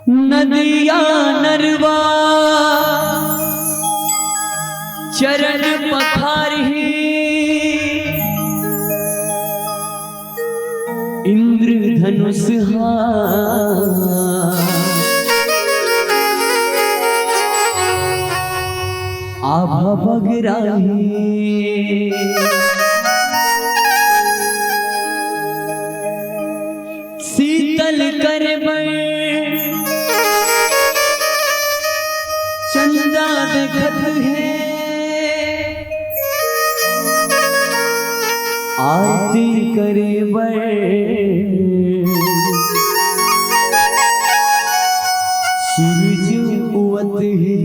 नदिया नरवा चरण पखारही इंद्रधनुष आभा बगराही शीतल करबड़ चंदा देखत है आरती करे सूरज उवत है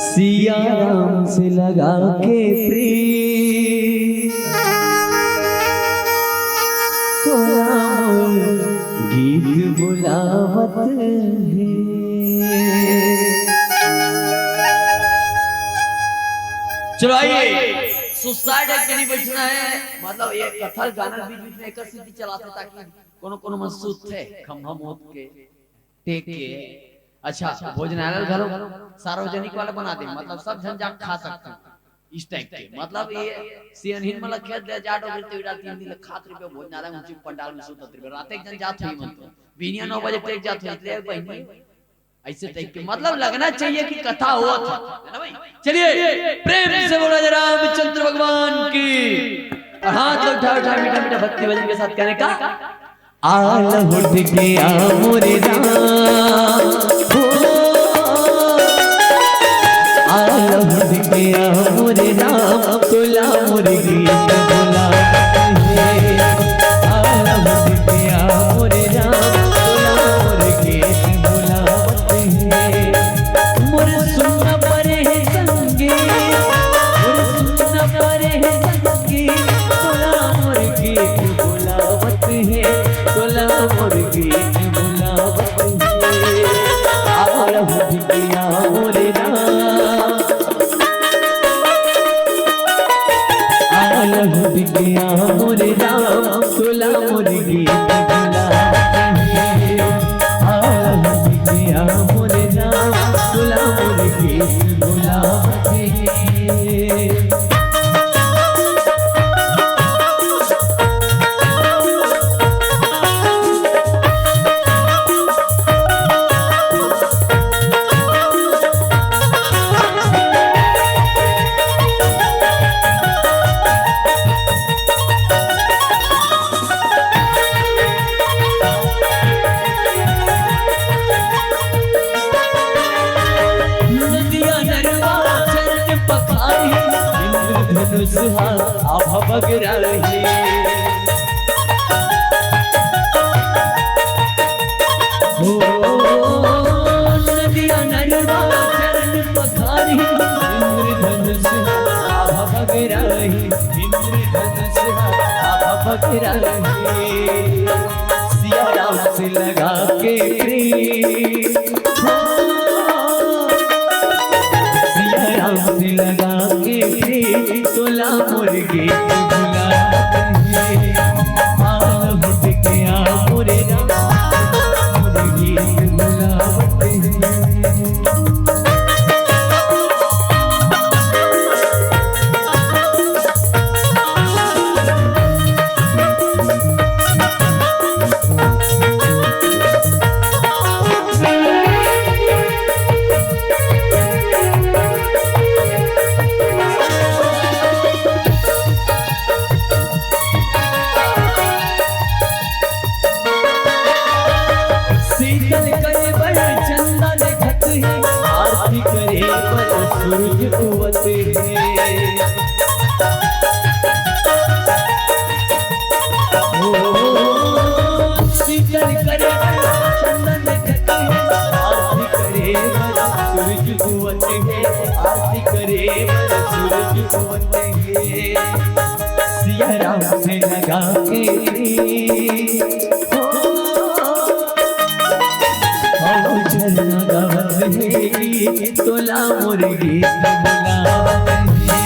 सिया राम से लगा के प्रेम तो राम गीत बुलावत है। चलो आइए सुसाइड नहीं बैठना है, मतलब ये कथल गाना बीच बीच में एक सीधी चलाते ताकि कोनो कोनो महसूस थे खम्भा मोत के टेक के। अच्छा भोजनालय घरों सार्वजनिक वाला बना दे, मतलब सब जन जा खा सकते हैं इस टाइप के, मतलब ये सीएनहिन मतलब खेत दे जाट और ते डाल 3 दिन खात रुपए भोजनालय में ऊंची पंडाल में सुतत रुपए रात एक जन जात हुई मतलब बिनिया 9 बजे टेक जात हुई ले बहनी ऐसे टाइप के, मतलब लगना चाहिए कि कथा हुआ था, है ना भाई। चलिए प्रेम से बोला जरा रामचंद्र भगवान की, और हाथ उठा उठा मीठा मीठा भक्ति भजन के साथ कहने का आल उठ के आ मोरे राम, आल उठ के आ मोरे राम, तुला मोरे गीत बोला है। आल उठ के आ मोरे राम, तुला मोरे गीत बोला है। मोर सुन परे संगी, मोर सुन परे संगी, तुला मोरे गीत बोलावत है, तुला मोरे गीत बोलावत है। आल उठ के आ मोरे राम, आल उठ के आ मोरे राम, तुला मोरे गीत बोलावत है। आल उठ के आ मोरे राम, तुला मोरे गीत बोलावत है। नदिया नरवा चरण पखारही इंद्रधनुष आभा बगराही। हो नदिया नरवा चरण पखारही इंद्रधनुष आभा बगराही, इंद्रधनुष आभा बगराही। सिया राम से लगा के प्रेम, से लगा के प्रेम, तोला मोर गीत बुलावत है। आल उठ के आ मोरे राम, मोर गीत बुलावत है। शीतल करे बड़ चंदा देखत है, आरती करे बड़ सूरज उवत है। ओ शीतल करे बड़ चंदा देखत है, आरती करे बड़ सूरज उवत है, आरती करे बड़ सूरज उवत है। सिया राम से लगा के झरना गावत है, तोला मोर गीत बुलावत है।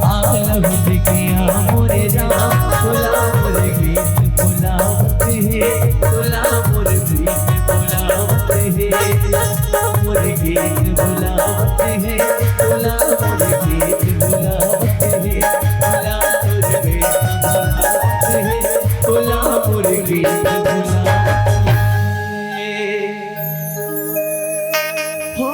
आल उठ के आ मोरे राम, तोला मोर गीत बुलावत बुलावत है तोला मोर गीत बुलावत है तोला तोर बेटा बुलावत है तोला मोर गीत बुलावत है हो